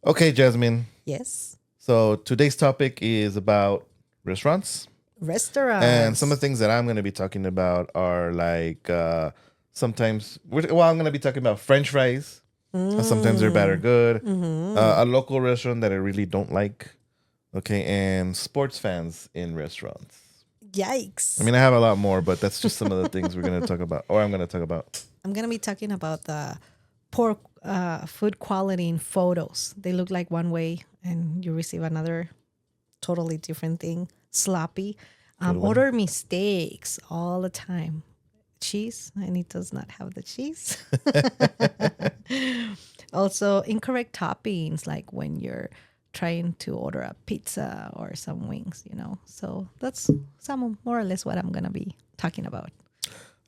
Okay, Jasmine. Yes. So today's topic is about restaurants. And some of the Restaurants. things that I'm going to be talking about are like I'm going to be talking about French fries. Sometimes they're bad or Mm. good. Mm-hmm. A local restaurant that I really don't like. Okay. And sports fans in restaurants. I Yikes. mean, I have a lot more, but that's just some of the things we're going to talk about, or I'm going to talk about. I'm going to be talking about the poor food quality in photos. They look like one way and you receive another totally different thing. Sloppy. Good one. Order mistakes all the time. Cheese, and it does not have the cheese. Also, incorrect toppings, like when you're trying to order a pizza or some wings. So that's more or less what I'm going to be talking about.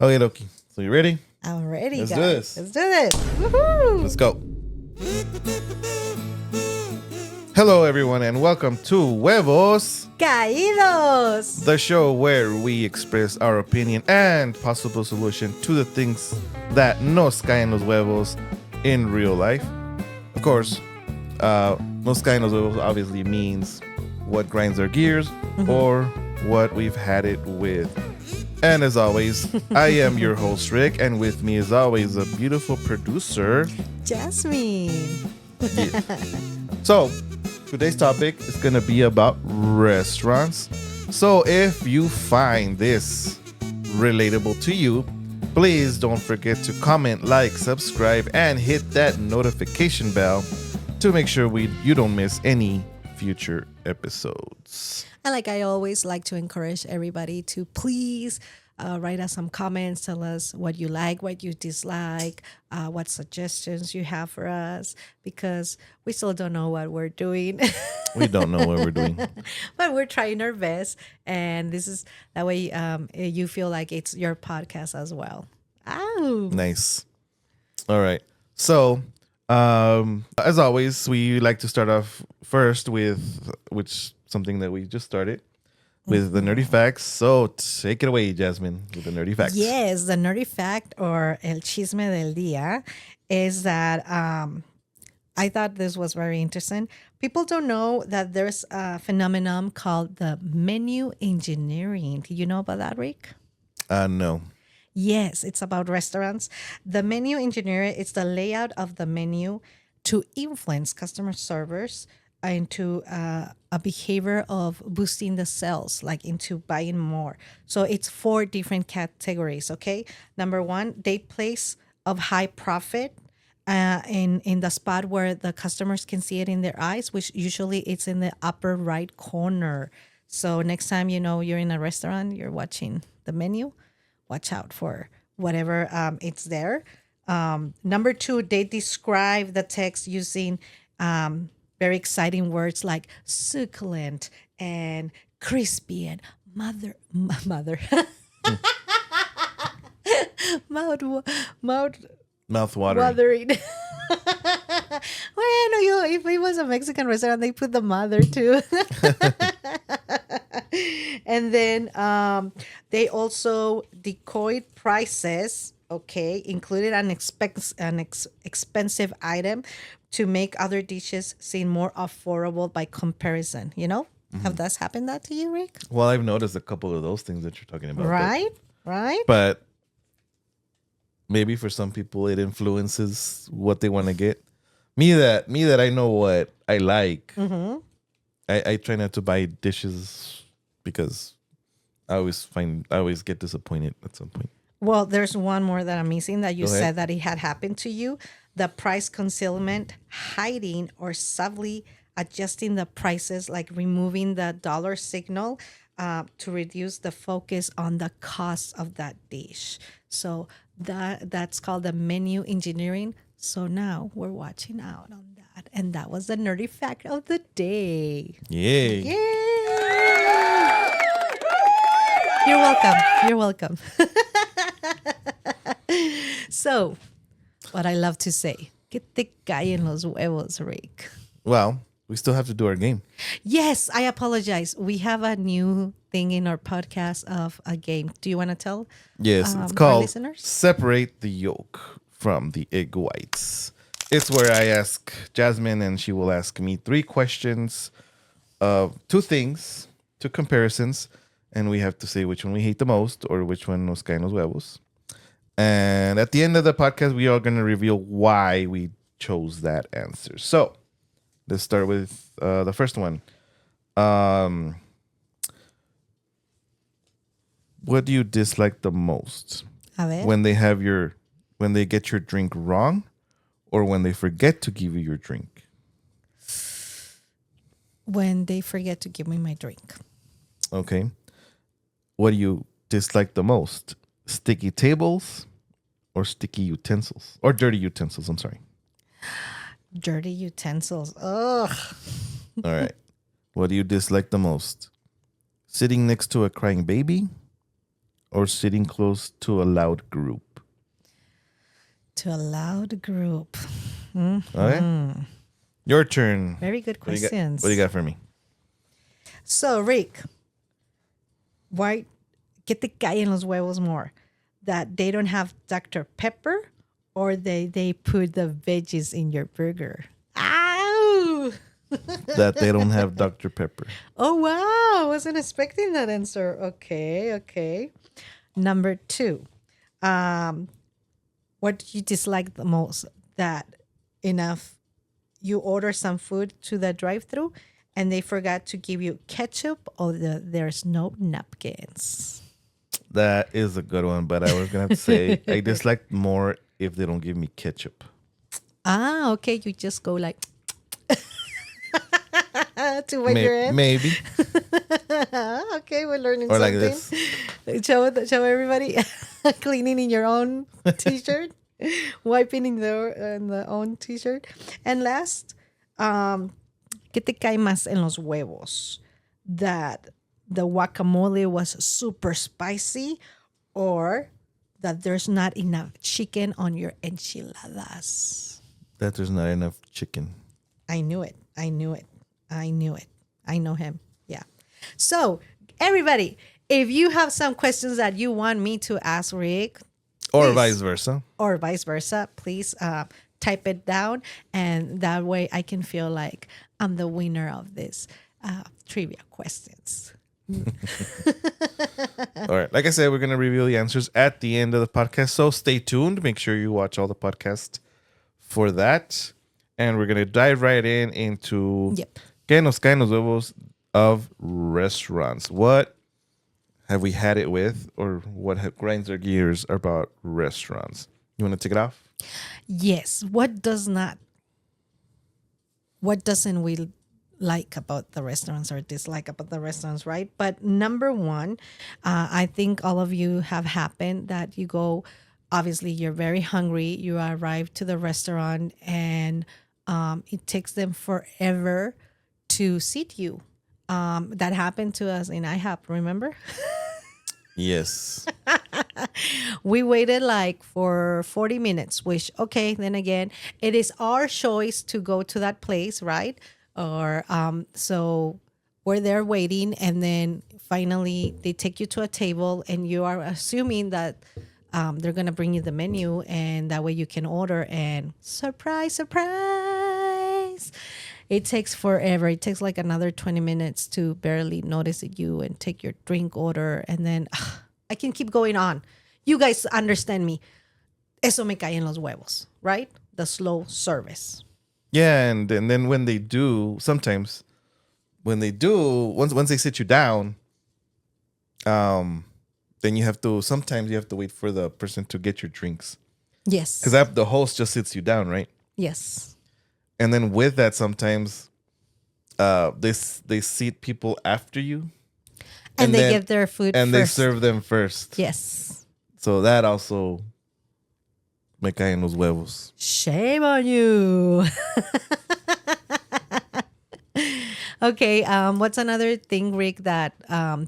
Okay, Dokie. So you ready? I'm ready, Let's do guys. this. Let's do this. Woohoo! Let's go. Hello, everyone, and welcome to Huevos, Caídos. the show where we express our opinion and possible solution to the things that nos caen los huevos in real life. Of course, nos caen los huevos obviously means what grinds our gears or what we've had it with. And as always, I am your host, Rick, and with me, as always, a beautiful producer, Jasmine. Yeah. So, today's topic is going to be about restaurants. So, if you find this relatable to you, please don't forget to comment, like, subscribe, and hit that notification bell to make sure you don't miss any future episodes. And like I always like to encourage everybody to please write us some comments, tell us what you like, what you dislike, what suggestions you have for us, because we still don't know what we're doing. We don't know what we're doing. But we're trying our best. And this is that way you feel like it's your podcast as well. Ow. Nice. All right. So, as always, we like to start off first with something that we just started with the nerdy facts. So take it away, Jasmine, with the nerdy facts. Yes, the nerdy fact or el chisme del día is that I thought this was very interesting. People don't know that there's a phenomenon called the menu engineering. Do you know about that, Rick? No. Yes, it's about restaurants. The menu engineering is the layout of the menu to influence customer servers into a behavior of boosting the sales, like into buying more. So it's 4 different categories, okay? Number 1, date place of high profit in the spot where the customers can see it in their eyes, which usually it's in the upper right corner. So next time you're in a restaurant, you're watching the menu, watch out for whatever it's there. Number 2, they describe the text using very exciting words like succulent and crispy and mother mouth Mouth watering. watering. Well, if it was a Mexican restaurant, they put the mother too. And then they also decoyed prices, okay, included an expensive item to make other dishes seem more affordable by comparison. Have that happened that to you, Rick? Well, I've noticed a couple of those things that you're talking about. Right. But maybe for some people it influences what they want to get. Me that I know what I like. Mm-hmm. I try not to buy dishes because I always get disappointed at some point. Well, there's one more that I'm missing that you Go ahead. said that it had happened to you. The price concealment, hiding or subtly adjusting the prices, like removing the dollar signal to reduce the focus on the cost of that dish. So that's called the menu engineering. So now we're watching out on that. And that was the nerdy fact of the day. Yay. Yay! You're welcome. So, what I love to say, que te caen los huevos, Rick. Well, we still have to do our game. Yes, I apologize. We have a new thing in our podcast of a game. Do you want to tell? Yes, it's our called listeners? Separate the Yolk from the Egg Whites. It's where I ask Jasmine and she will ask me 3 questions of 2 things, 2 comparisons, and we have to say which one we hate the most or which one nos caen los huevos. And at the end of the podcast, we are going to reveal why we chose that answer. So let's start with the first one. What do you dislike the most? A ver. When they get your drink wrong, or when they forget to give you your drink? When they forget to give me my drink. Okay. What do you dislike the most? Sticky tables or sticky utensils? Or dirty utensils, I'm sorry. Dirty utensils. Ugh. All right. What do you dislike the most? Sitting next to a crying baby or sitting close to a loud group? To a loud group. Okay. Your turn. Very good questions. What do you got for me? So, Rick, why get the guy en los huevos more? That they don't have Dr. Pepper or they put the veggies in your burger? Ow! That they don't have Dr. Pepper. Oh, wow. I wasn't expecting that answer. Okay. Number 2. What do you dislike the most? That you order some food to the drive-thru and they forgot to give you ketchup or there's no napkins. That is a good one, but I was going to say I dislike more if they don't give me ketchup. Okay. You just go like to wet your head. Maybe. Okay, we're learning Or something. like this. Show everybody cleaning in your own t-shirt, wiping in their own t-shirt. And last, ¿qué te cae más en los huevos? That the guacamole was super spicy or that there's not enough chicken on your enchiladas? That there's not enough chicken. I knew it. I know him. Yeah. So, everybody, if you have some questions that you want me to ask Rick, Or please, vice versa. please type it down. And that way I can feel like I'm the winner of this trivia questions. All right. Like I said, we're going to reveal the answers at the end of the podcast. So stay tuned. Make sure you watch all the podcasts for that. And we're going to dive right into ¿Qué nos caen los huevos of restaurants? What have we had it with, or what grinds our gears about restaurants? You want to take it off? Yes. What doesn't we like about the restaurants or dislike about the restaurants, right? But number 1, I think all of you have happened that you go, obviously you're very hungry, you arrive to the restaurant and it takes them forever to seat you. That happened to us in IHOP, remember? Yes. We waited like for 40 minutes, which, okay, then again, it is our choice to go to that place, right? Or so we're there waiting, and then finally they take you to a table, and you are assuming that they're going to bring you the menu, and that way you can order, and surprise, it takes forever. It takes like another 20 minutes to barely notice you and take your drink order. And then I can keep going on. You guys understand me. Eso me cae en los huevos, right? The slow service. Yeah, and then when they do, sometimes when they do, once they sit you down, then sometimes you have to wait for the person to get your drinks. Yes. Because the host just sits you down, right? Yes. And then with that, sometimes they seat people after you. And they give their food and first. they serve them first. Yes. So that also me caen los huevos. Shame on you. Okay, what's another thing, Rick, that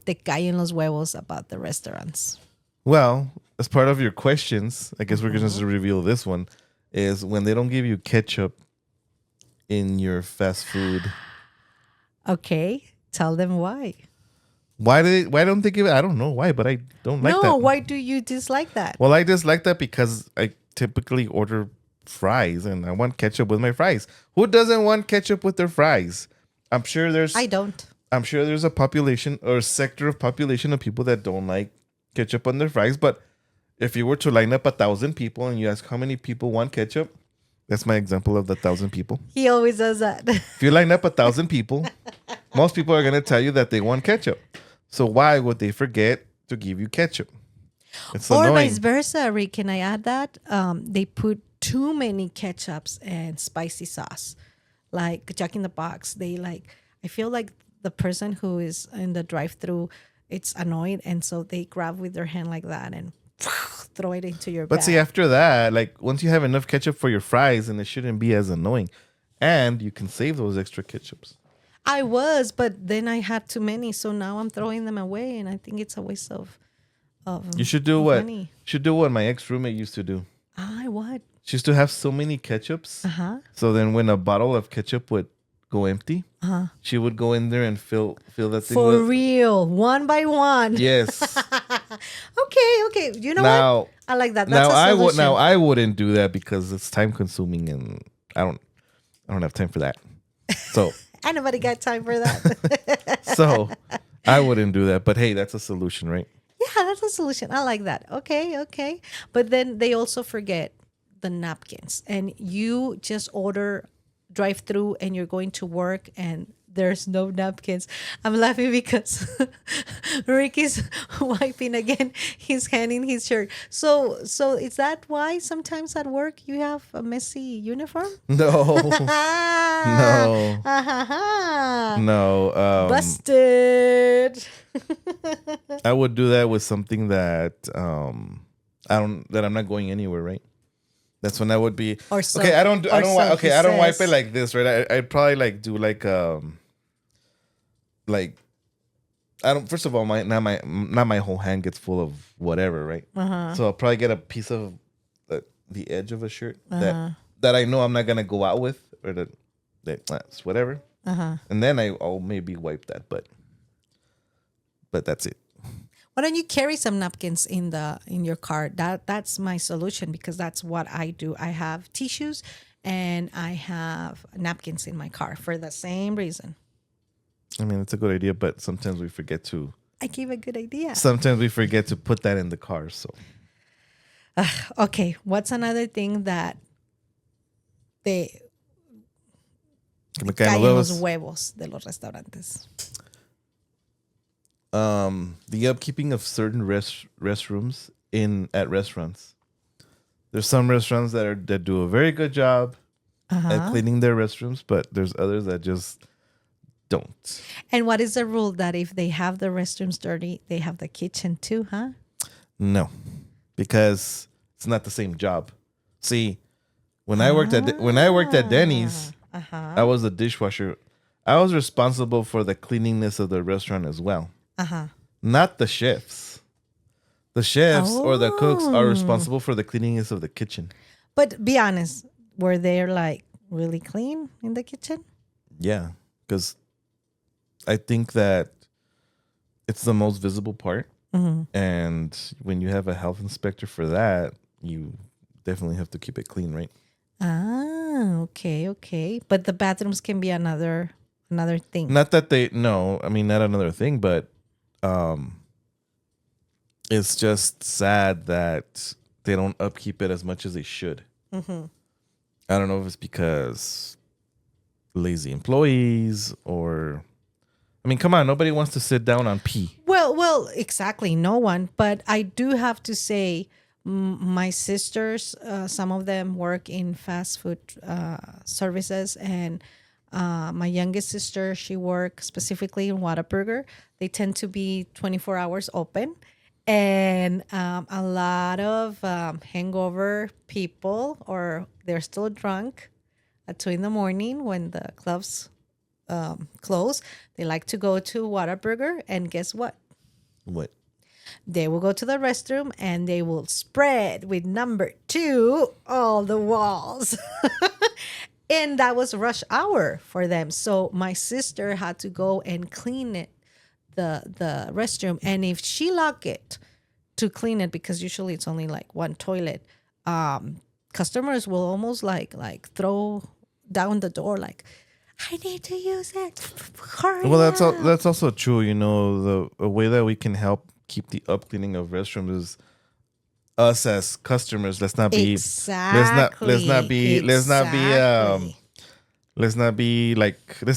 te cae en los huevos about the restaurants? Well, as part of your questions, I guess we're going to reveal this one, is when they don't give you ketchup in your fast food. Okay, tell them why. Why don't they give it? I don't know why, but I don't like that. No, why do you dislike that? Well, I dislike that because I typically order fries and I want ketchup with my fries. Who doesn't want ketchup with their fries? I'm sure there's I don't. I'm sure there's a population or a sector of population of people that don't like ketchup on their fries. But if you were to line up 1,000 people and you ask how many people want ketchup, that's my example of the 1,000 people. He always does that. If you line up 1,000 people, most people are going to tell you that they want ketchup. So why would they forget to give you ketchup? It's Or annoying. vice versa, Rick. Can I add that? They put too many ketchups and spicy sauce. Like Jack in the Box. I feel like the person who is in the drive-thru, it's annoyed. And so they grab with their hand like that and throw it into your But bag. see, after that, like once you have enough ketchup for your fries, and it shouldn't be as annoying. And you can save those extra ketchups. I was, but then I had too many. So now I'm throwing them away. And I think it's a waste of You should do of what money. should do what my ex-roommate used to do. What? She used to have so many ketchups. Uh-huh. So then when a bottle of ketchup would go empty, she would go in there and fill that thing For with. real. One by one. Yes. Okay. You know Now- what? I like that. That's now a I would solution. I wouldn't do that because it's time consuming and I don't have time for that. So Ain't nobody got time for that. so I wouldn't do that. But hey, that's a solution, right? Yeah, that's a solution. I like that. Okay. But then they also forget the napkins. And you just order drive through and you're going to work and there's no napkins. I'm laughing because Ricky's wiping again. He's handing his shirt. So is that why sometimes at work you have a messy uniform? No. No. No. Busted. I would do that with something that I'm not going anywhere, right? That's when I would be Or so- okay. I don't or so wipe he I don't wipe says. it like this, right? I'd probably do like I don't. First of all, not my whole hand gets full of whatever, right? So I'll probably get a piece of the edge of a shirt that I know I'm not gonna go out with, or that's whatever. And then I'll maybe wipe that, but that's it. Why don't you carry some napkins in your car? That's my solution because that's what I do. I have tissues and I have napkins in my car for the same reason. I mean, it's a good idea, but sometimes we forget to. I gave a good idea. Sometimes we forget to put that in the car. So Okay, what's another thing that they que me caen caen los los huevos. huevos de los restaurantes? The upkeeping of certain restrooms at restaurants. There's some restaurants that do a very good job at cleaning their restrooms, but there's others that just don't. And what is the rule that if they have the restrooms dirty, they have the kitchen too, huh? No, because it's not the same job. See, when I worked at Denny's, I was the dishwasher. I was responsible for the cleanliness of the restaurant as well. Not the chefs. The chefs or the cooks are responsible for the cleanliness of the kitchen. But be honest, were they like really clean in the kitchen? Yeah, because I think that it's the most visible part. And when you have a health inspector for that, you definitely have to keep it clean, right? Okay. But the bathrooms can be another thing. Not that not another thing, but it's just sad that they don't upkeep it as much as they should. I don't know if it's because lazy employees or, I mean, come on, nobody wants to sit down on pee. Well, exactly. No one. But I do have to say, my sisters, some of them work in fast food services, and my youngest sister, she works specifically in Whataburger. They tend to be 24 hours open. And a lot of hangover people, or they're still drunk at 2 a.m. when the clubs close, they like to go to Whataburger, and guess what? What? They will go to the restroom and they will spread with number 2 all the walls. And that was rush hour for them. So my sister had to go and clean it, the restroom. And if she locked it to clean it, because usually it's only like one toilet, customers will almost like throw down the door, like, I need to use it. Hurry Well, up. that's also true. You know, the way that we can help keep the upcleaning of restrooms is us as customers. Exactly. Exactly. Let's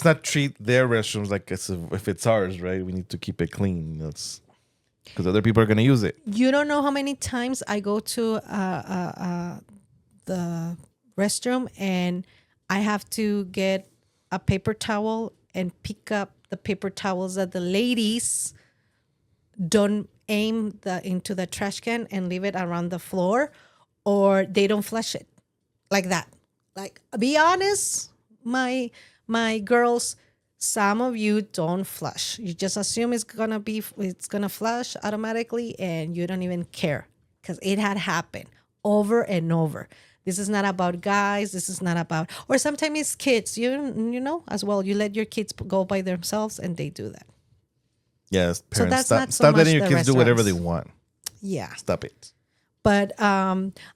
not treat their restrooms like if it's ours, right? We need to keep it clean. That's because other people are gonna use it. You don't know how many times I go to the restroom and I have to get a paper towel and pick up the paper towels that the ladies don't aim into the trash can and leave it around the floor, or they don't flush it like that. Like, be honest, my girls, some of you don't flush. You just assume it's gonna flush automatically, and you don't even care because it had happened over and over. This is not about guys. This is not about, or sometimes it's kids. You know as well. You let your kids go by themselves, and they do that. Yes, So parents, that's not so stop much letting your the kids do whatever restaurants. they want. Yeah. Stop it. But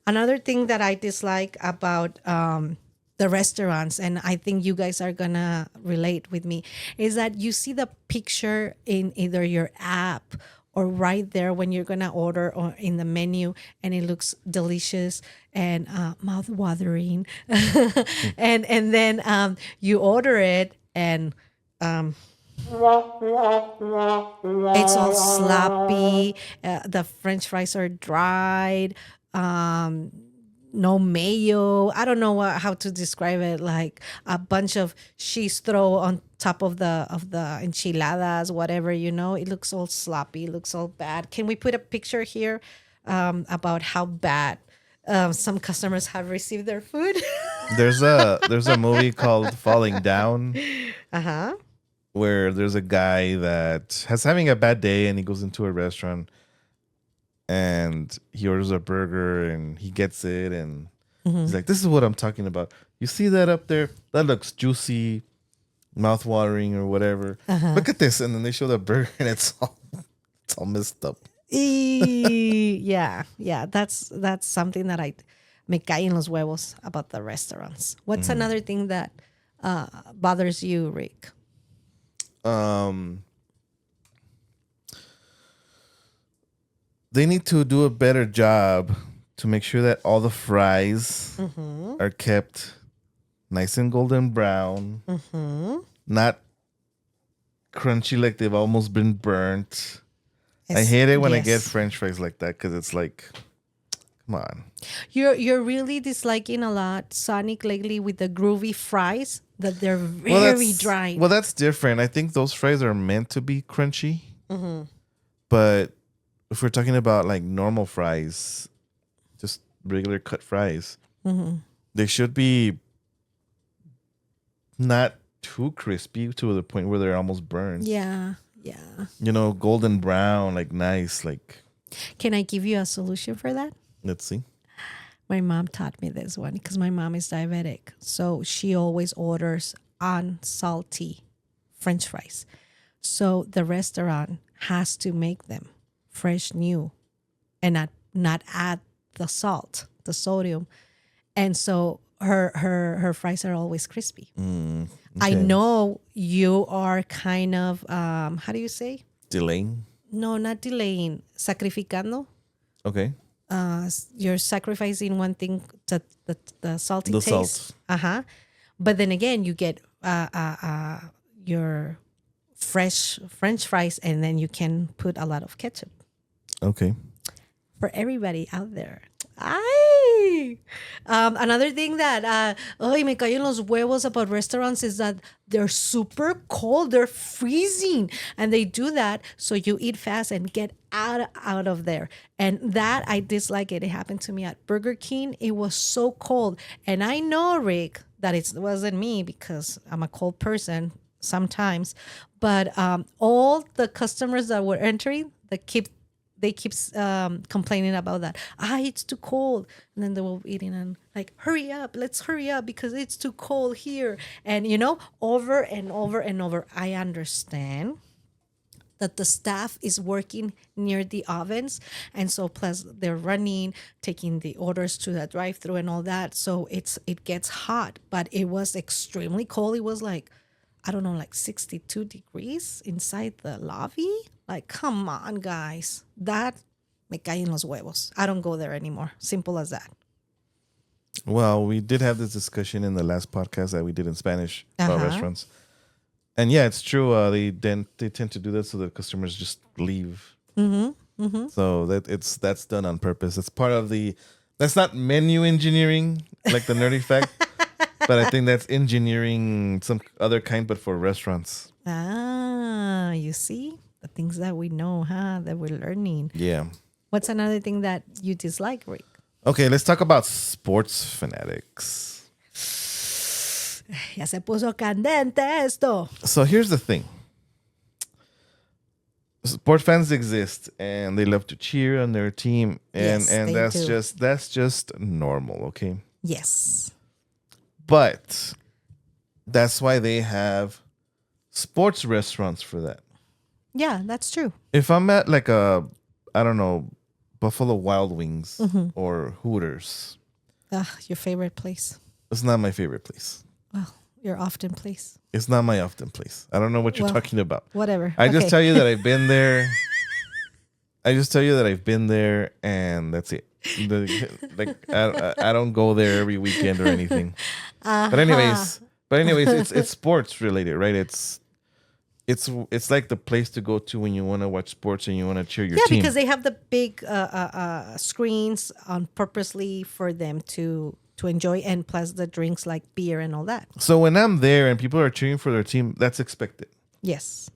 another thing that I dislike about the restaurants, and I think you guys are gonna relate with me, is that you see the picture in either your app or right there when you're gonna order or in the menu, and it looks delicious and mouth watering, and then you order it and it's all sloppy. The French fries are dried. No mayo. I don't know how to describe it. Like a bunch of cheese throw on top of the enchiladas, whatever. It looks all sloppy. It looks all bad. Can we put a picture here about how bad some customers have received their food? There's a movie called Falling Down Uh huh. where there's a guy that has having a bad day and he goes into a restaurant and he orders a burger and he gets it and he's like, this is what I'm talking about. You see that up there? That looks juicy, mouth watering or whatever. Look at this. And then they show the burger and it's all messed up. Yeah, yeah. That's something that I me cae en los huevos about the restaurants. What's another thing that bothers you, Rick? They need to do a better job to make sure that all the fries are kept nice and golden brown, not crunchy like they've almost been burnt. I hate it when I get Yes. French fries like that because it's like, come on. You're really disliking a lot Sonic lately with the groovy fries that they're Well, very dry. well, that's different. I think those fries are meant to be crunchy, but if we're talking about like normal fries, just regular cut fries, they should be not too crispy to the point where they're almost burned. Yeah, yeah. Golden brown, like nice, like, Can I give you a solution for that? let's see. My mom taught me this one because my mom is diabetic. So she always orders unsalty French fries. So the restaurant has to make them fresh, new, and not add the salt, the sodium. And so her fries are always crispy. I Okay. know you are kind of how do you say? Delaying. No, not delaying, sacrificando. Okay. You're sacrificing one thing to the salty The taste. salt. But then again, you get your fresh French fries, and then you can put a lot of ketchup Okay. for everybody out there. Ay! Another thing that me caen los huevos about restaurants is that they're super cold. They're freezing, and they do that so you eat fast and get out of there. And that I dislike it. It happened to me at Burger King. It was so cold, and I know, Rick, that it wasn't me because I'm a cold person sometimes. But all the customers that were entering, they keep complaining about that. It's too cold. And then they were eating and like, hurry up, let's hurry up because it's too cold here. And over and over and over. I understand that the staff is working near the ovens, and so plus they're running, taking the orders to the drive-through and all that. So it gets hot, but it was extremely cold. It was like, I don't know, like 62 degrees inside the lobby. Like, come on, guys. That me caen los huevos. I don't go there anymore. Simple as that. Well, we did have this discussion in the last podcast that we did in Spanish about Uh-huh. restaurants. And yeah, it's true. They tend to do that so the customers just leave. So that's done on purpose. It's part of that's not menu engineering like the nerdy fact, but I think that's engineering some other kind, but for restaurants. Ah, you see? The things that we know, huh? That we're learning. Yeah. What's another thing that you dislike, Rick? Okay, let's talk about sports fanatics. Ya se puso candente esto. So here's the thing. Sport fans exist and they love to cheer on their team, and Yes, they that's do. just normal, okay? Yes. But that's why they have sports restaurants for that. Yeah, that's true. If I'm at like I don't know, Buffalo Wild Wings or Hooters, Your favorite place. it's not my favorite place. Well, your often place. It's not my often place. I don't know what you're Well, talking about. Whatever. I just Okay. tell you that I've been there. And that's it. I don't go there every weekend or anything. But anyways, it's sports related, right? It's like the place to go to when you want to watch sports and you want to cheer your Yeah, team. because they have the big screens on purposely for them to enjoy, and plus the drinks like beer and all that. So when I'm there and people are cheering for their team, that's expected. Yes.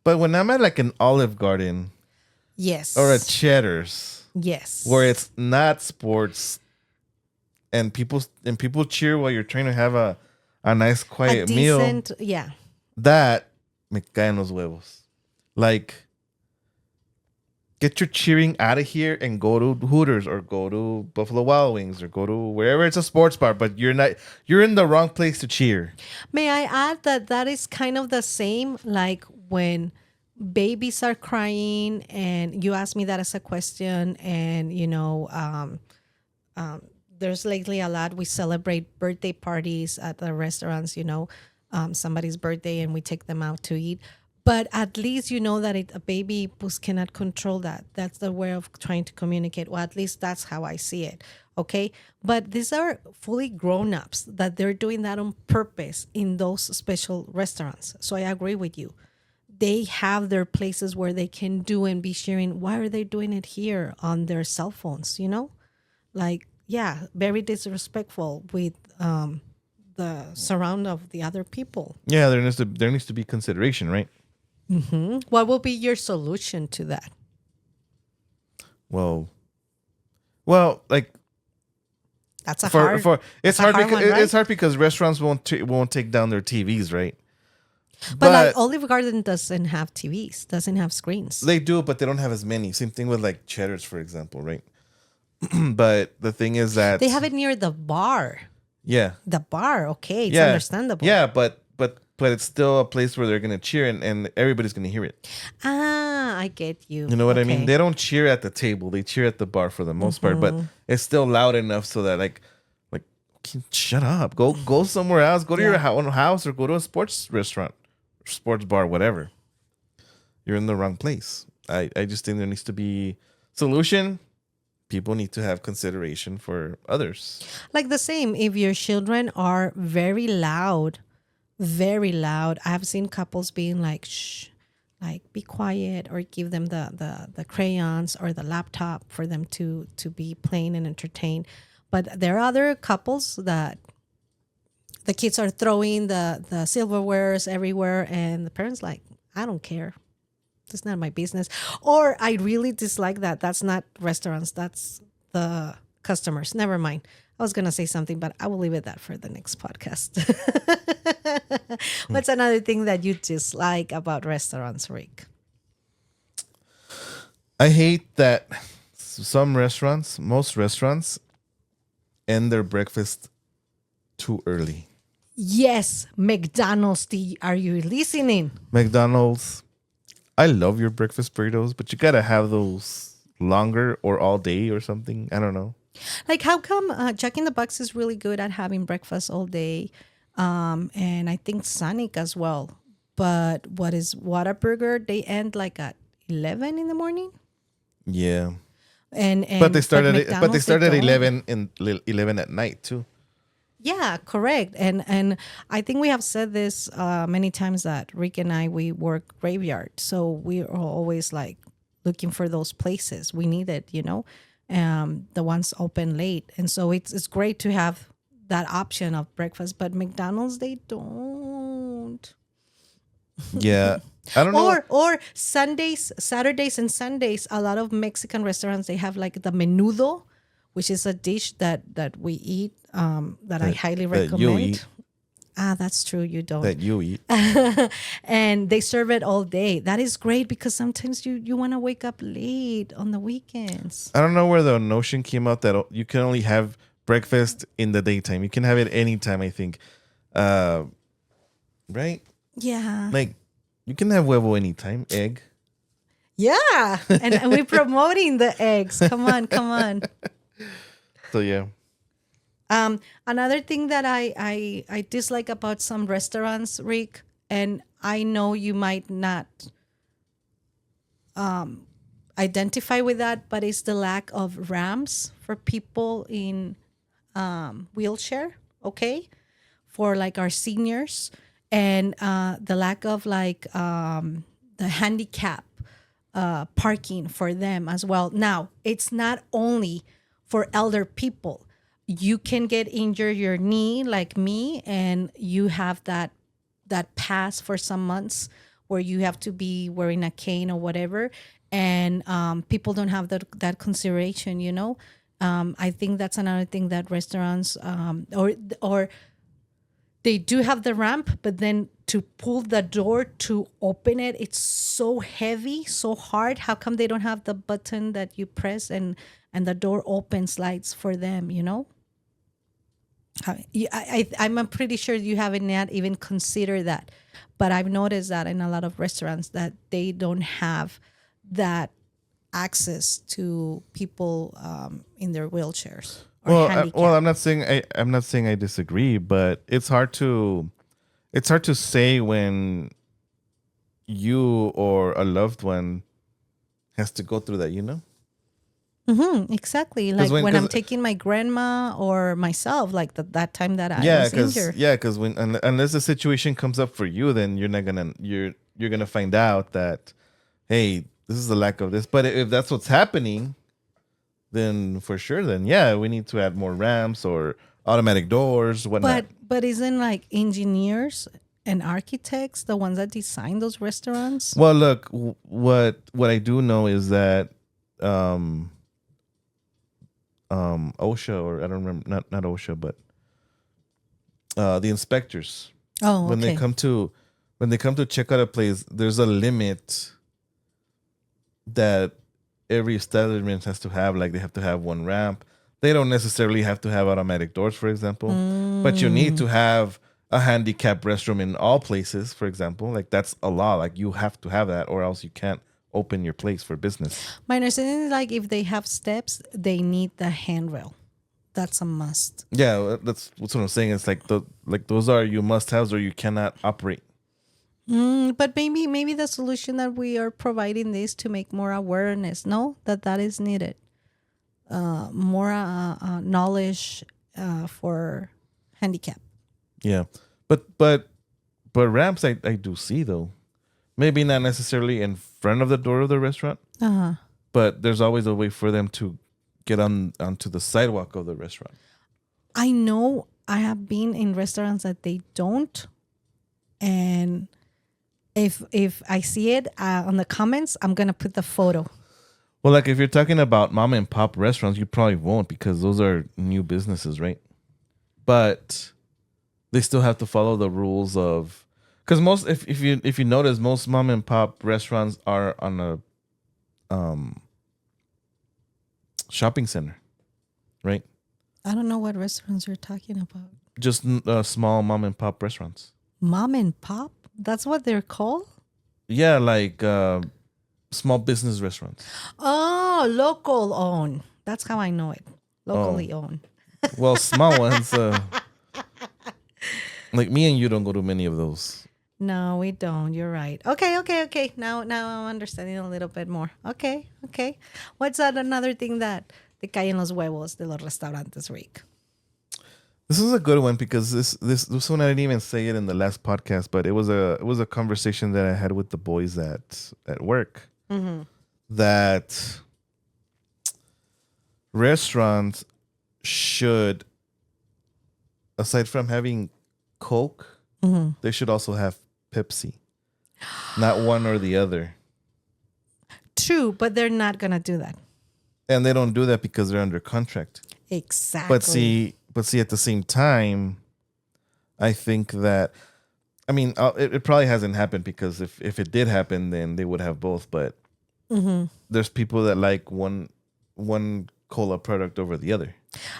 But when I'm at like an Olive Garden Yes. or a Cheddar's, yes. where it's not sports, and people cheer while you're trying to have a nice a quiet meal, decent, yeah. that me caen los huevos. Like, get your cheering out of here and go to Hooters or go to Buffalo Wild Wings or go to wherever it's a sports bar, but you're in the wrong place to cheer. May I add that is kind of the same like when babies are crying, and you asked me that as a question, and there's lately a lot we celebrate birthday parties at the restaurants, somebody's birthday, and we take them out to eat. But at least you know that a baby cannot control that. That's the way of trying to communicate. Well, at least that's how I see it. Okay. But these are fully grown-ups that they're doing that on purpose in those special restaurants. So I agree with you. They have their places where they can do and be sharing. Why are they doing it here on their cell phones? Like, yeah, very disrespectful with the surround of the other people. Yeah, there needs to be consideration, right? What will be your solution to that? Well, like That's a for hard. it's a hard hard because one, right? it's hard because restaurants won't take down their TVs, right? But like Olive Garden doesn't have TVs, doesn't have screens. they do, but they don't have as many. Same thing with like Cheddar's, for example, right? But the thing is that They have it near the bar. yeah, The bar, okay, it's yeah, understandable. Yeah, but it's still a place where they're gonna cheer and everybody's gonna hear it. I get you. You know what I mean? Okay. They don't cheer at the table; they cheer at the bar for the most part. But it's still loud enough so that like, shut up, go somewhere else, go to your own house, or go to a sports restaurant, sports bar, whatever. You're in the wrong place. I just think there needs to be solution. People need to have consideration for others. Like the same, if your children are very loud, I've seen couples being like, shh, like be quiet, or give them the crayons or the laptop for them to be playing and entertained. But there are other couples that the kids are throwing the silverwares everywhere, and the parents like, I don't care. It's not my business. Or I really dislike that. That's not restaurants. That's the customers. Never mind. I was going to say something, but I will leave it that for the next podcast. What's another thing that you dislike about restaurants, Rick? I hate that most restaurants, end their breakfast too early. Yes, McDonald's. Are you listening? McDonald's, I love your breakfast burritos, but you gotta have those longer or all day or something. I don't know. Like, how come Jack in the Box is really good at having breakfast all day, and I think Sonic as well. But what is Whataburger? They end like at 11 in the morning, Yeah, but they and started. But they McDonald's, they started at don't. 11 at night too. Yeah, correct. And I think we have said this many times that Rick and I, we work graveyard, so we are always like looking for those places. We need it, the ones open late, and so it's great to have that option of breakfast. But McDonald's, they don't. Yeah, I don't know. Or Sundays, Saturdays, and Sundays. A lot of Mexican restaurants, they have like the menudo, which is a dish that we eat, that I highly that you recommend. eat. Ah, that's true. You don't. That you eat. And they serve it all day. That is great because sometimes you want to wake up late on the weekends. I don't know where the notion came out that you can only have breakfast in the daytime. You can have it anytime, I think. Right? Yeah. Like, you can have huevo anytime. Egg. Yeah. And we're promoting the eggs. Come on, come on. So, yeah. Another thing that I dislike about some restaurants, Rick, and I know you might not identify with that, but it's the lack of ramps for people in wheelchair, okay? For like our seniors, and the lack of like the handicap parking for them as well. Now, it's not only for elder people. You can get injured your knee like me, and you have that pass for some months where you have to be wearing a cane or whatever, and people don't have that consideration. I think that's another thing that restaurants or they do have the ramp, but then to pull the door to open it, it's so heavy, so hard. How come they don't have the button that you press and the door opens, slides for them? I'm pretty sure you haven't not even considered that, but I've noticed that in a lot of restaurants that they don't have that access to people in their wheelchairs or handicapped. I'm not saying I disagree, but it's hard to say when you or a loved one has to go through that. Exactly. Like when I'm taking my grandma or myself, like that time that I was injured. Because when unless the situation comes up for you, then you're gonna find out that, hey, this is the lack of this. But if that's what's happening, then for sure, then yeah, we need to add more ramps or automatic doors, whatnot. But isn't like engineers and architects the ones that design those restaurants? Well, look, what I do know is that OSHA, or I don't remember, not OSHA, but the inspectors. Oh, okay. When they come to check out a place, there's a limit that every establishment has to have. Like, they have to have one ramp. They don't necessarily have to have automatic doors, for example, but you need to have a handicap restroom in all places, for example. Like, that's a law. Like, you have to have that, or else you can't open your place for business. My understanding is like if they have steps, they need the handrail. That's a must. Yeah, that's what I'm saying. It's like those are you must-haves, or you cannot operate. But maybe the solution that we are providing is to make more awareness. No, that is needed. More knowledge for handicap. Yeah, but ramps I do see though. Maybe not necessarily in front of the door of the restaurant, but there's always a way for them to get onto the sidewalk of the restaurant. I know I have been in restaurants that they don't, and if I see it on the comments, I'm gonna put the photo. Well, like if you're talking about mom and pop restaurants, you probably won't because those are new businesses, right? But they still have to follow the rules of. Because most, if you notice, most mom and pop restaurants are on a shopping center, right? I don't know what restaurants you're talking about. Just small mom and pop restaurants. Mom and pop? That's what they're called? Yeah, like small business restaurants. Oh, local owned. That's how I know it. Oh, Locally owned. well, small ones. Like me and you don't go to many of those. No, we don't. You're right. Okay. Now I'm understanding a little bit more. Okay. What's that another thing that te cae en los huevos de los restaurantes, Rick? This is a good one because this one I didn't even say it in the last podcast, but it was a conversation that I had with the boys at work that restaurants should, aside from having Coke, they should also have Pepsi, not one or the other. True, but they're not gonna do that. And they don't do that because they're under contract. Exactly. But see, at the same time, I think that, I mean, it probably hasn't happened because if it did happen, then they would have both. But there's people that like one cola product over the other.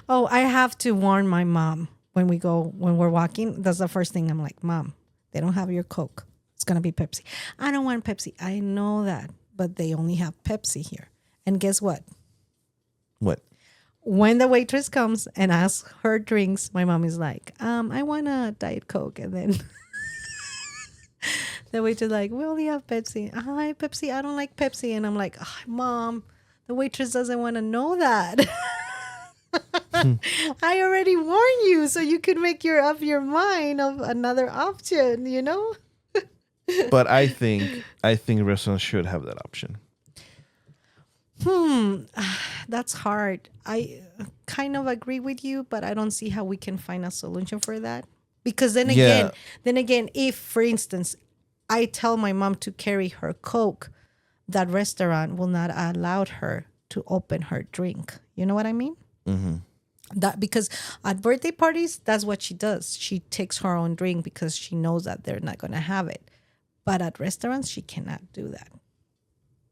Oh, I have to warn my mom when we're walking. That's the first thing I'm like, Mom, they don't have your Coke. It's gonna be Pepsi. I don't want Pepsi. I know that, but they only have Pepsi here. And guess what? What? When the waitress comes and asks her drinks, my mom is like, I want a Diet Coke. And then the waitress is like, we only have Pepsi. Hi, Pepsi. I don't like Pepsi. And I'm like, oh, Mom, the waitress doesn't want to know that. I already warned you so you could make up your mind of another option, you know? But I think restaurants should have that option. That's hard. I kind of agree with you, but I don't see how we can find a solution for that. Because then again, if, for instance, I tell my mom to carry her Coke, that restaurant will not allow her to open her drink. You know what I mean? That because at birthday parties, that's what she does. She takes her own drink because she knows that they're not going to have it. But at restaurants, she cannot do that.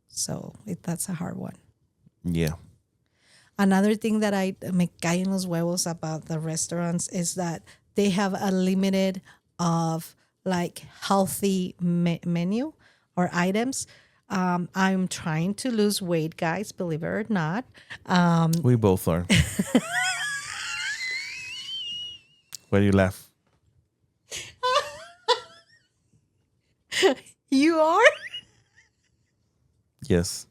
So that's a hard one. Yeah. Another thing that I me cae en los huevos about the restaurants is that they have a limited of like healthy menu or items. I'm trying to lose weight, guys, believe it or not. We both are. Why do you laugh? You are? Yes.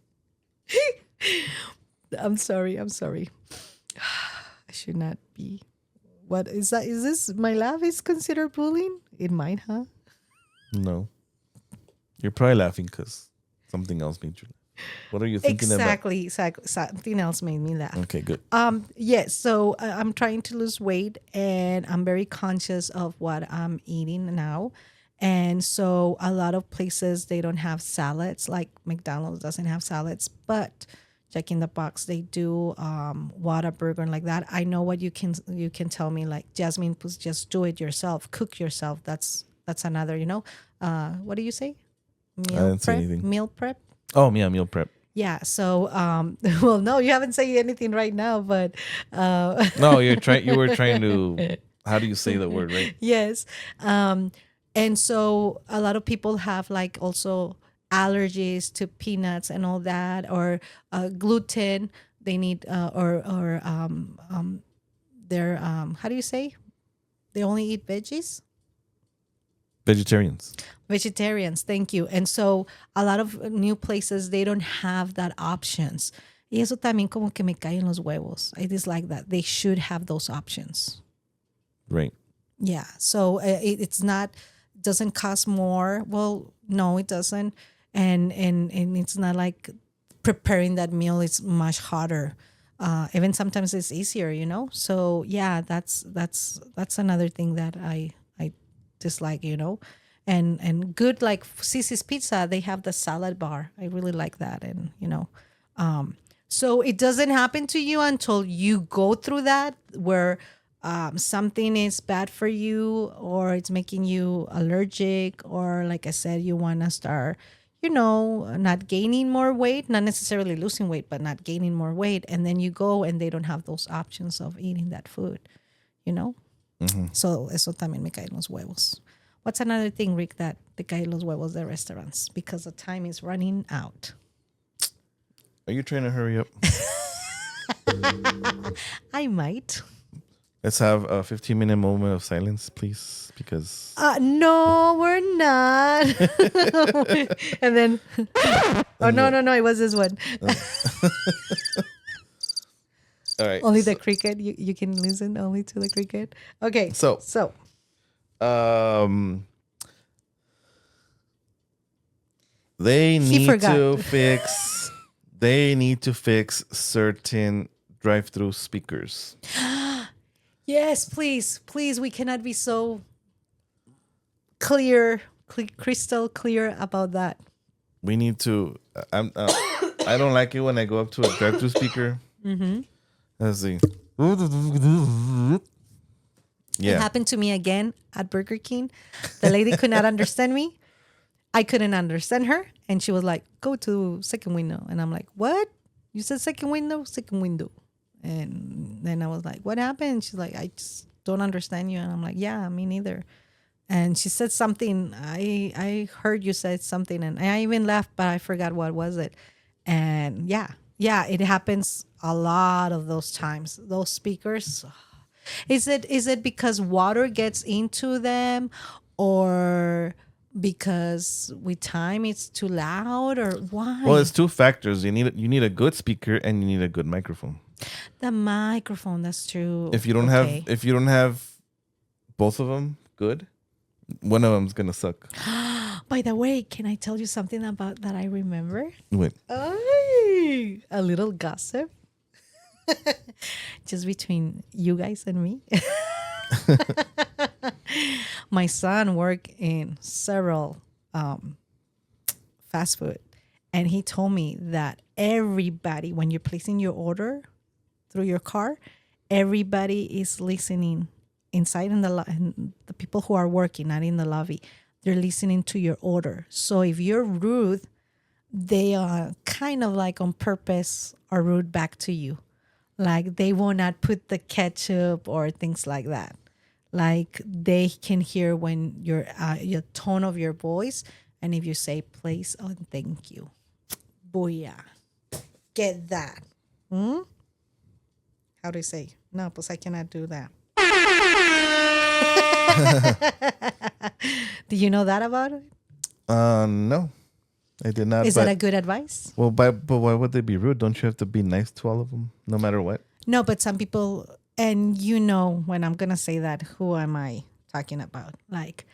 I'm sorry. I should not be. What is that? Is this my laugh is considered bullying? It might, huh? No. You're probably laughing because something else made you laugh. What are you thinking about? Exactly. Something else made me laugh. Okay, good. Yes. So I'm trying to lose weight, and I'm very conscious of what I'm eating now. And so a lot of places they don't have salads, like McDonald's doesn't have salads, but Jack in the Box they do. Whataburger and like that. I know what you can tell me, like Jasmine, just do it yourself, cook yourself. That's another. What do you say? I didn't say anything. Meal prep. Oh, yeah, meal prep. Yeah. So, well, no, you haven't said anything right now, but No, you were trying to. How do you say the word, right? yes. And so a lot of people have like also allergies to peanuts and all that, or gluten. They need they're how do you say? They only eat veggies. Vegetarians. Vegetarians, thank you. And so a lot of new places they don't have that options. Y eso también como que me cae en los huevos. I dislike that. They should have those options. Right. Yeah. So it's not doesn't cost more. Well, no, it doesn't. And it's not like preparing that meal is much harder. Even sometimes it's easier. So yeah, that's another thing that I dislike, and good like Sisi's Pizza, they have the salad bar. I really like that, and so it doesn't happen to you until you go through that where something is bad for you or it's making you allergic, or like I said, you want to start not gaining more weight, not necessarily losing weight, but not gaining more weight, and then you go and they don't have those options of eating that food. So eso también me cae en los huevos. What's another thing, Rick, that te caen los huevos de restaurants because the time is running out? Are you trying to hurry up? I might. Let's have a 15-minute moment of silence, please, because... No, we're not. And then, oh, no, it was this one. All right. Only the cricket. You can listen only to the cricket. Okay. So, they need to fix. They need to fix certain drive-through speakers. Yes, please. We cannot be so clear, crystal clear about that. We need to. I don't like it when I go up to a drive-through speaker. Mm-hmm. Let's see. Yeah. It happened to me again at Burger King. The lady could not understand me. I couldn't understand her. And she was like, go to second window. And I'm like, what? You said second window? Second window. And then I was like, what happened? She's like, I just don't understand you. And I'm like, yeah, me neither. And she said something. I heard you said something. And I even laughed, but I forgot what was it. And yeah, it happens a lot of those times. Those speakers. Is it because water gets into them, or because with time it's too loud, or why? Well, it's two factors. You need a good speaker and you need a good microphone. The microphone, that's true. If you don't have both of them good, one of them's gonna suck. By the way, can I tell you something about that I remember? Wait. A little gossip. Just between you guys and me. My son worked in several fast food, and he told me that everybody, when you're placing your order through your car, everybody is listening inside in the people who are working, not in the lobby. They're listening to your order. So if you're rude, they are kind of like on purpose are rude back to you. Like they will not put the ketchup or things like that. Like they can hear when your tone of your voice, and if you say please, oh, thank you, booyah, get that. How do you say? No, pues I cannot do that. Do you know that about it? No, I did not. Is that a good advice? Well, but why would they be rude? Don't you have to be nice to all of them, no matter what? No, but some people, and you know when I'm going to say that, who am I talking about? Like,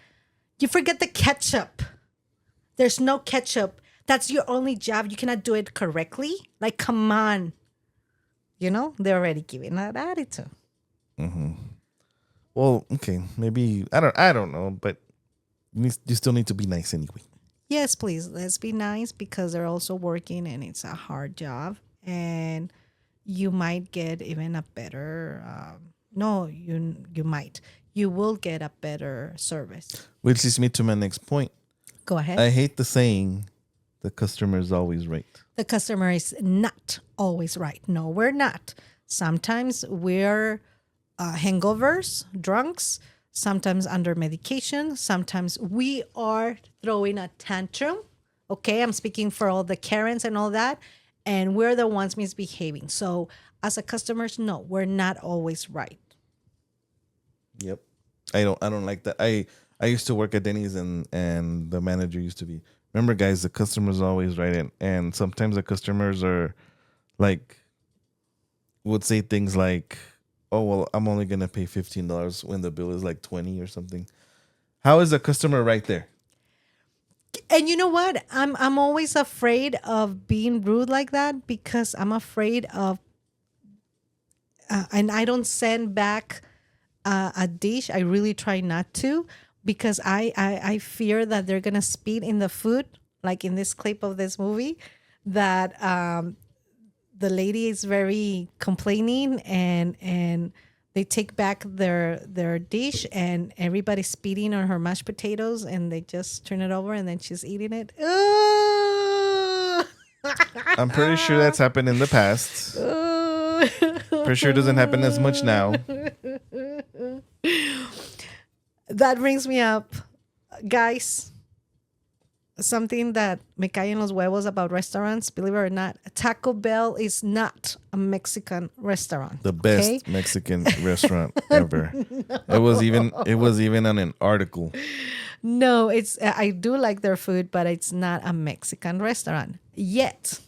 you forget the ketchup. There's no ketchup. That's your only job. You cannot do it correctly. Like, come on. You know, they're already giving that attitude. Mm-hmm. Well, okay, maybe, I don't know, but you still need to be nice anyway. Yes, please. Let's be nice because they're also working and it's a hard job. And you might get even a better, you might. You will get a better service. Which leads me to my next point. Go ahead. I hate the saying, the customer is always right. The customer is not always right. No, we're not. Sometimes we're hangovers, drunks, sometimes under medication. Sometimes we are throwing a tantrum. Okay, I'm speaking for all the Karens and all that. And we're the ones misbehaving. So as a customers, no, we're not always right. Yep. I don't like that. I used to work at Denny's and the manager used to be, remember guys, the customer's always right. And sometimes the customers are like, would say things like, oh, well, I'm only going to pay $15 when the bill is like 20 or something. How is the customer right there? And you know what? I'm always afraid of being rude like that because I'm afraid of, and I don't send back a dish. I really try not to because I fear that they're going to spit in the food, like in this clip of this movie, that the lady is very complaining and they take back their dish and everybody's spitting on her mashed potatoes and they just turn it over and then she's eating it. I'm pretty sure that's happened in the past. Pretty sure it doesn't happen as much now. That brings me up Guys, something that me cae en los huevos about restaurants, believe it or not, Taco Bell is not a Mexican restaurant. The best okay? Mexican restaurant ever. It was even on an article. No, it's I do like their food, but it's not a Mexican restaurant. Yet,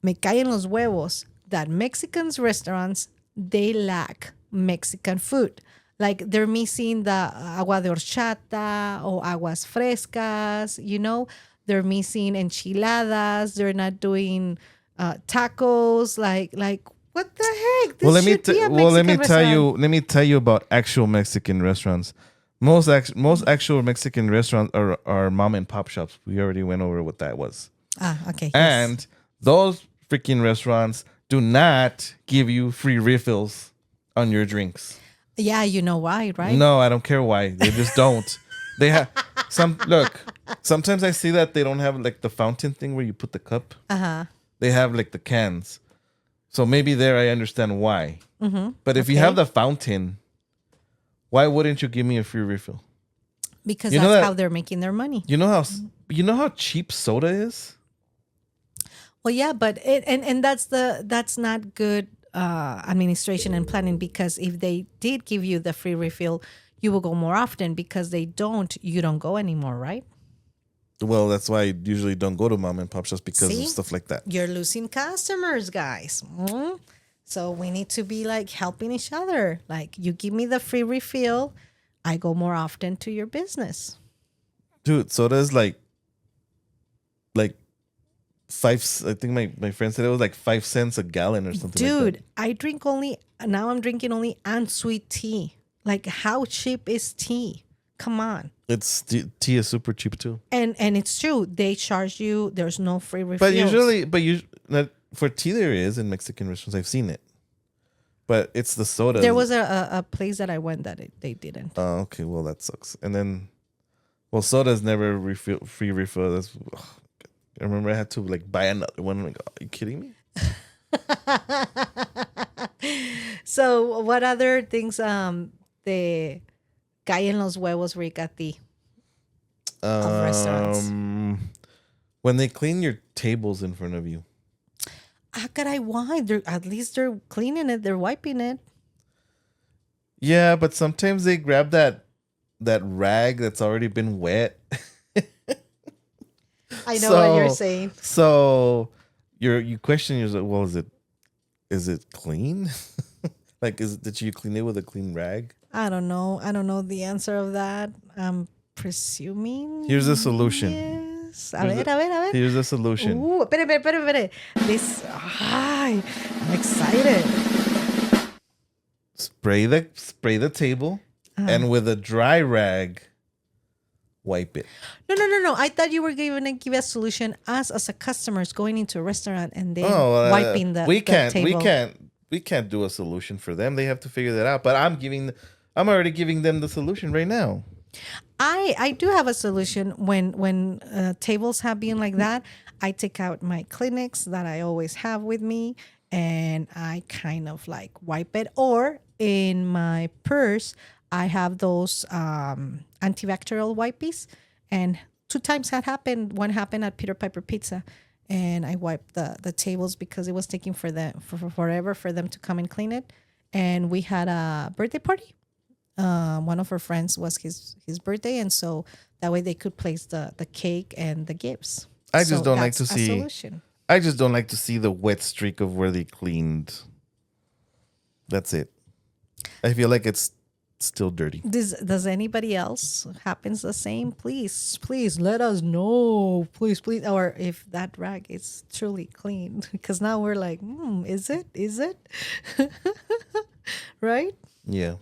me cae en los huevos that Mexicans restaurants, they lack Mexican food. Like they're missing the agua de horchata or aguas frescas, They're missing enchiladas. They're not doing tacos. Like what the heck? This should be a Mexican restaurant. Let me tell you about actual Mexican restaurants. Most actual Mexican restaurants are mom and pop shops. We already went over what that was. Okay. And those freaking restaurants do not give you free refills on your drinks. Yeah, you know why, right? No, I don't care why. They just don't. They have sometimes I see that they don't have like the fountain thing where you put the cup. They have like the cans. So maybe there I understand why. But if you have the fountain, why wouldn't you give me a free refill? Because that's how they're making their money. You know how cheap soda is? Well, yeah, but that's not good administration and planning, because if they did give you the free refill, you will go more often. Because they don't, you don't go anymore, right? Well, that's why I usually don't go to mom and pop shops because of stuff like that. You're losing customers, guys. So we need to be like helping each other. Like you give me the free refill, I go more often to your business. Dude, soda is like five. I think my friend said it was like 5 cents a gallon or something. Dude, I'm drinking only unsweet tea. Like how cheap is tea? Come on. It's tea is super cheap too. And it's true. They charge you. There's no free refills. For tea there is in Mexican restaurants. I've seen it. But it's the soda. There was a place that I went that they didn't. Oh, okay. Well, that sucks. And then, soda's never free refill. I remember I had to like buy another one. I'm like, are you kidding me? So what other things te cae en los huevos, Rick, a ti of restaurants? When they clean your tables in front of you. Caray, why? At least they're cleaning it. They're wiping it. Yeah, but sometimes they grab that rag that's already been wet. I know what you're saying. So you question yourself, well, is it clean? Like, did you clean it with a clean rag? I don't know. I don't know the answer of that. I'm presuming. Here's a solution. Yes. A ver. Here's a solution. Espere. I'm excited. Spray the table and with a dry rag, wipe it. No. I thought you were going to give a solution as a customers going into a restaurant and then wiping the table. We can't do a solution for them. They have to figure that out. But I'm already giving them the solution right now. I do have a solution when tables have been like that. I take out my Kleenex that I always have with me and I kind of like wipe it. Or in my purse, I have those antibacterial wipes. And 2 times had happened. One happened at Peter Piper Pizza. And I wiped the tables because it was taking forever for them to come and clean it. And we had a birthday party. One of her friends was his birthday, and so that way they could place the cake and the gifts. I just don't like to see. Solution. I just don't like to see the wet streak of where they cleaned. That's it. I feel like it's still dirty. Does anybody else happens the same? Please let us know. Please. Or if that rag is truly clean, because now we're like, is it? Right? Yeah.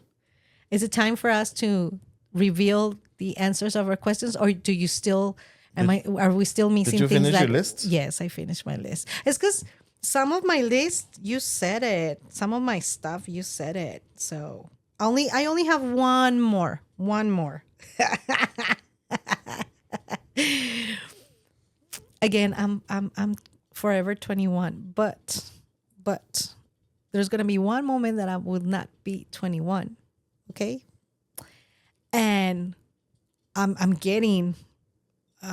Is it time for us to reveal the answers of our questions, or do you still? Are we still missing things? Did you finish your list? Yes, I finished my list. It's because some of my list you said it. Some of my stuff you said it. So I only have one more. Again, I'm forever 21, but there's gonna be one moment that I will not be 21. Okay. And I'm getting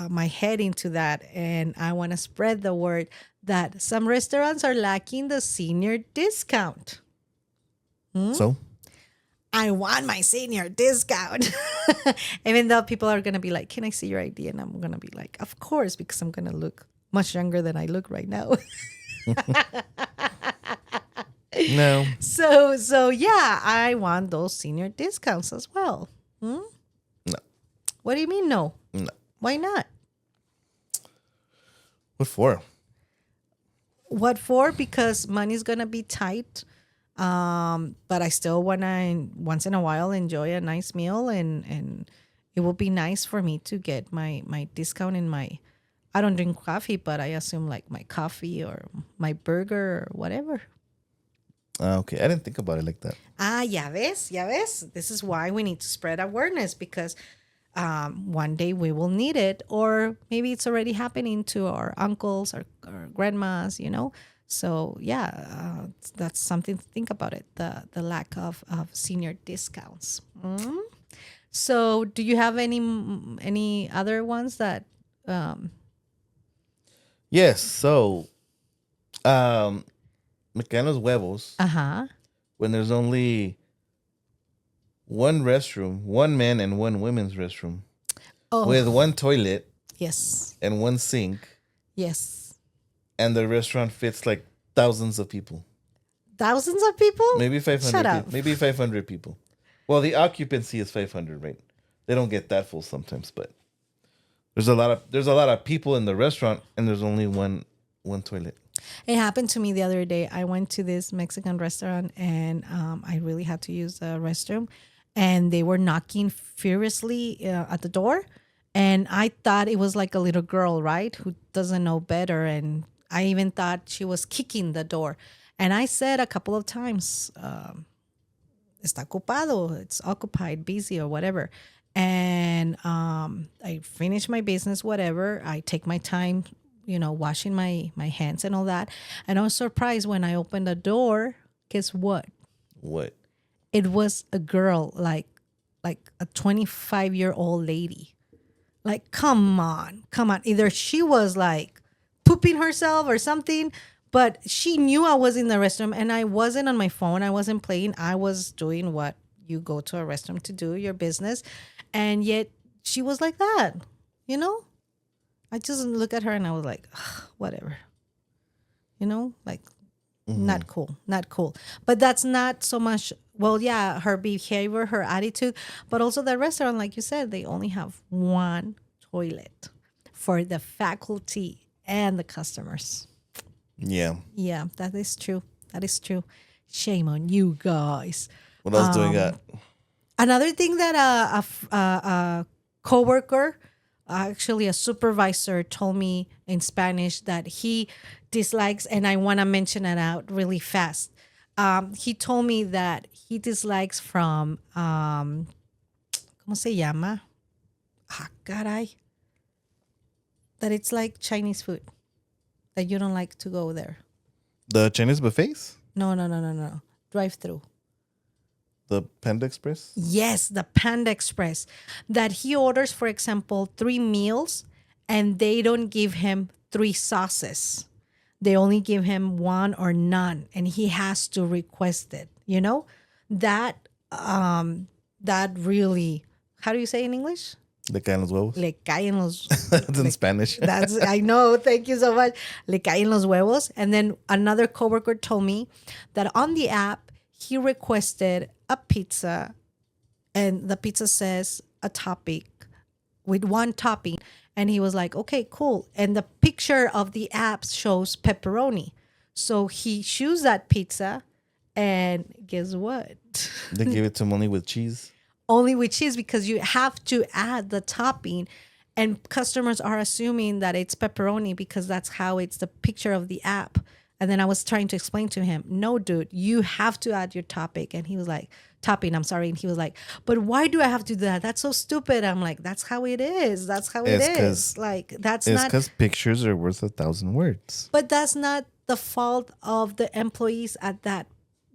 my head into that, and I want to spread the word that some restaurants are lacking the senior discount. So, I want my senior discount. Even though people are going to be like, can I see your ID? And I'm going to be like, of course, because I'm going to look much younger than I look right now. no. So yeah, I want those senior discounts as well. No. What do you mean no? No. Why not? What for? What for? Because money's going to be tight. But I still want to once in a while enjoy a nice meal, and it will be nice for me to get my discount in my, I don't drink coffee, but I assume like my coffee or my burger or whatever. Okay, I didn't think about it like that. Ya ves, ya ves. This is why we need to spread awareness, because one day we will need it, or maybe it's already happening to our uncles or grandmas, So yeah, that's something to think about it. The lack of senior discounts. So do you have any other ones that? Yes. So, Mexicanos Huevos, Uh-huh. when there's only one restroom, one men and one women's restroom, Oh with one toilet yes, and one sink, yes. and the restaurant fits like thousands of people. Thousands of people. Maybe 500 Shut up. people. Maybe 500 people. Well, the occupancy is 500, right? They don't get that full sometimes, but there's a lot of people in the restaurant, and there's only one toilet. It happened to me the other day. I went to this Mexican restaurant, and I really had to use the restroom, and they were knocking furiously at the door, and I thought it was like a little girl, right, who doesn't know better, and I even thought she was kicking the door, and I said a couple of times, "Está ocupado," it's occupied, busy, or whatever. And I finish my business, whatever. I take my time, washing my hands and all that. And I was surprised when I opened the door. Guess what? What? It was a girl, like a 25-year-old lady. Like, come on. Either she was like pooping herself or something, but she knew I was in the restroom, and I wasn't on my phone. I wasn't playing. I was doing what you go to a restroom to do, your business. And yet she was like that, I just look at her and I was like, whatever, like not cool. But that's not so much, well, yeah, her behavior, her attitude, but also the restaurant, like you said, they only have one toilet for the faculty and the customers. Yeah. Yeah, that is true. Shame on you guys. What else do we got? Another thing that a coworker, actually a supervisor, told me in Spanish that he dislikes, and I want to mention it out really fast. He told me that he dislikes from, ¿cómo se llama? Ah, caray. That it's like Chinese food. That you don't like to go there. The Chinese buffets? No. Drive-through. The Panda Express? Yes, the Panda Express. That he orders, for example, 3 meals, and they don't give him 3 sauces. They only give him 1 or none, and he has to request it. That really, how do you say in English? Le caen los huevos. Le caen los. That's in Spanish. That's, I know. Thank you so much. Le caen los huevos. And then another coworker told me that on the app he requested a pizza, and the pizza says a topping with 1 topping, and he was like, okay, cool. And the picture of the app shows pepperoni, so he chooses that pizza, and guess what? They give it to him only with cheese. Only with cheese, because you have to add the topping, and customers are assuming that it's pepperoni because that's how it's the picture of the app. And then I was trying to explain to him, no, dude, you have to add your topping. And he was like, topping, I'm sorry. And he was like, but why do I have to do that? That's so stupid. I'm like, that's how it is. That's how it is. Like, that's It's not. because pictures are worth 1,000 words. But that's not the fault of the employees at that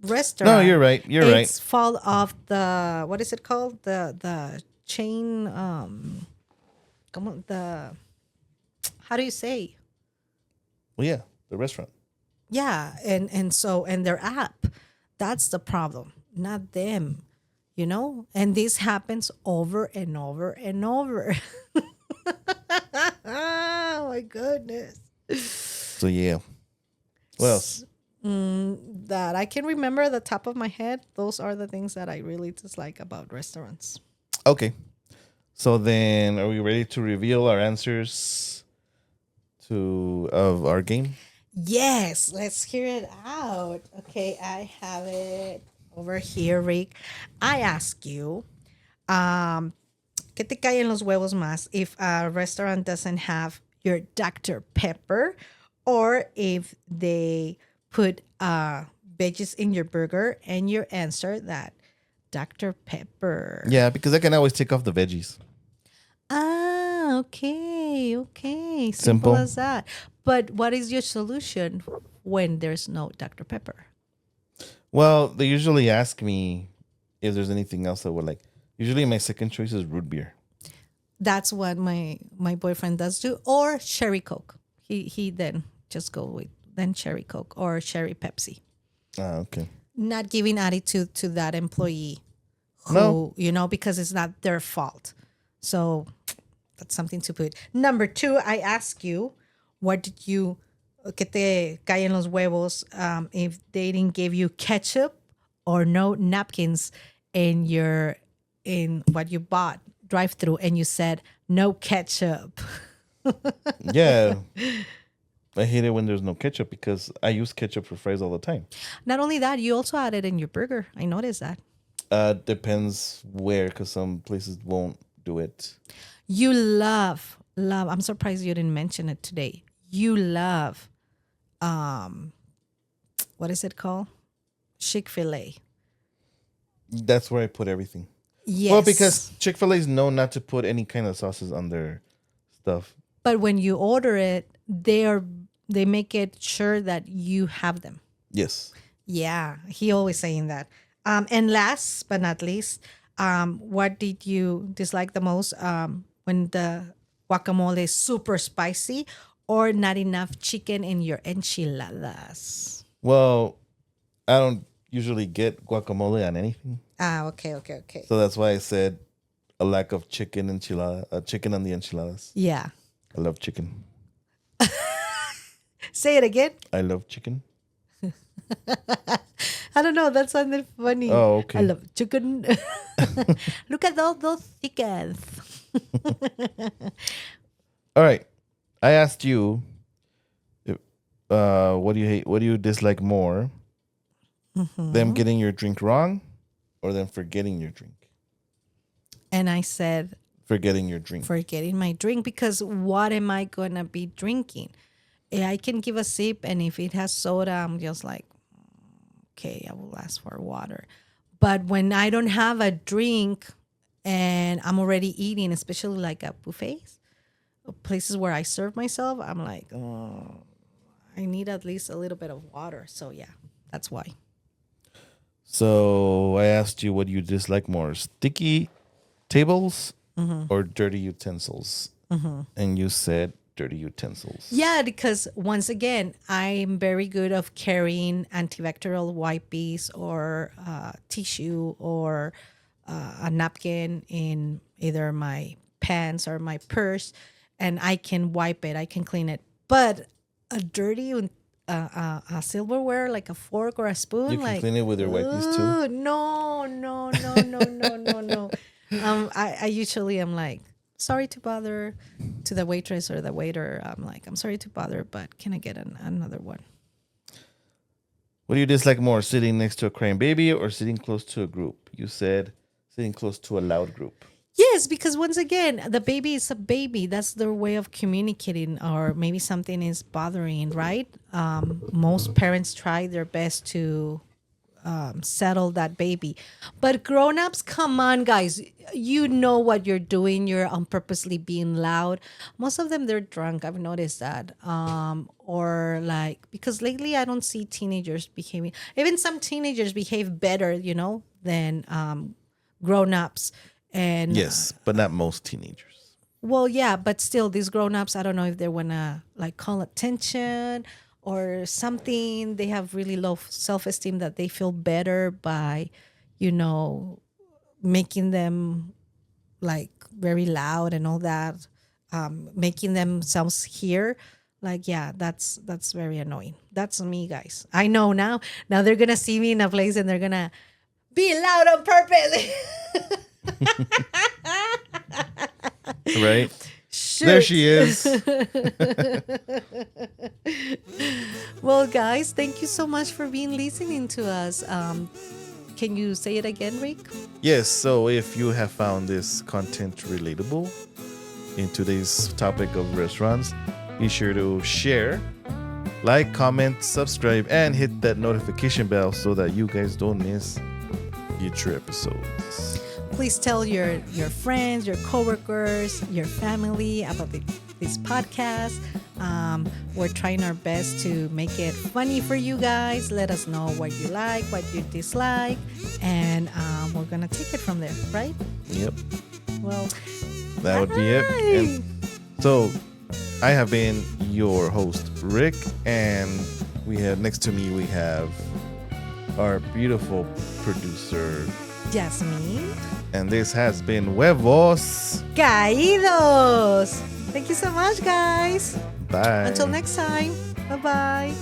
restaurant. No, you're right. It's fault of the, what is it called? The chain. Come on, the how do you say? Well, yeah, the restaurant. Yeah, and their app. That's the problem, not them. And this happens over and over and over. Oh my goodness. So yeah. What else? That I can remember at the top of my head, those are the things that I really dislike about restaurants. Okay. So then, are we ready to reveal our answers to of our game? Yes, let's hear it out. Okay, I have it over here, Rick. I ask you, ¿qué te cae en los huevos más if a restaurant doesn't have your Dr. Pepper or if they put veggies in your burger? And your answer that Dr. Pepper. Yeah, because I can always take off the veggies. Ah, okay, okay. Simple Simple. as that. But what is your solution when there's no Dr. Pepper? Well, they usually ask me if there's anything else I would like. Usually, my second choice is root beer. That's what my boyfriend does do. Or cherry Coke. He then just go with then cherry Coke or cherry Pepsi. Ah, okay. Not giving attitude to that employee who, No. because it's not their fault. So that's something to put. Number 2, I ask you, what did you, que te caen los huevos, if they didn't give you ketchup or no napkins in what you bought drive through and you said no ketchup. Yeah. I hate it when there's no ketchup because I use ketchup for fries all the time. Not only that, you also add it in your burger. I noticed that. Depends where, because some places won't do it. You love. I'm surprised you didn't mention it today. You love, what is it called? Chick-fil-A. That's where I put everything. Yes. Well, because Chick-fil-A is known not to put any kind of sauces on their stuff. But when you order it, they make it sure that you have them. Yes. Yeah, he always saying that. And last but not least, what did you dislike the most? When the guacamole is super spicy or not enough chicken in your enchiladas? Well, I don't usually get guacamole on anything. Ah, okay. So that's why I said a lack of chicken chicken on the enchiladas. Yeah. I love chicken. Say it again. I love chicken. I don't know. That sounded funny. Oh, okay. I love chicken. Look at all those chickens. All right. I asked you, what do you hate? What do you dislike more? Them getting your drink wrong or them forgetting your drink? And I said, Forgetting your drink. forgetting my drink, because what am I going to be drinking? I can give a sip, and if it has soda, I'm just like, okay, I will ask for water. But when I don't have a drink and I'm already eating, especially like at buffets, places where I serve myself, I'm like, oh, I need at least a little bit of water. So yeah, that's why. So I asked you, what do you dislike more? Sticky tables or dirty utensils? And you said dirty utensils. Yeah, because once again, I'm very good of carrying antibacterial wipes or tissue or a napkin in either my pants or my purse, and I can wipe it, I can clean it. But a dirty a silverware, like a fork or a spoon, You can like clean it with your wipes too. "Ooh, no. I usually am like, sorry to bother, to the waitress or the waiter. I'm like, I'm sorry to bother, but can I get another one? What do you dislike more, sitting next to a crying baby or sitting close to a group? You said sitting close to a loud group. Yes, because once again, the baby is a baby. That's their way of communicating, or maybe something is bothering, right? Most parents try their best to settle that baby. But grown-ups, come on, guys. You know what you're doing. You're on purposely being loud. Most of them, they're drunk. I've noticed that. Or like, because lately I don't see teenagers behaving. Even some teenagers behave better, than grown-ups. And Yes, but not most teenagers. well, yeah, but still, these grown-ups, I don't know if they want to like call attention or something. They have really low self-esteem that they feel better by, you know, making them like very loud and all that, making themselves hear. Like, yeah, that's very annoying. That's me, guys. I know now. Now they're gonna see me in a place and they're gonna be loud on purpose. Right? Shoot. There she is. Well, guys, thank you so much for being listening to us. Can you say it again, Rick? Yes, so if you have found this content relatable in today's topic of restaurants, be sure to share, like, comment, subscribe, and hit that notification bell so that you guys don't miss future episodes. Please tell your friends, your coworkers, your family about this podcast. We're trying our best to make it funny for you guys. Let us know what you like, what you dislike, and we're gonna take it from there, right? Yep, Well, that would be it. And so I have been your host, Rick, and next to me we have our beautiful producer, Jasmine. and this has been Huevos. Caídos. Thank you so much, guys. Bye. Until next time. Bye-bye.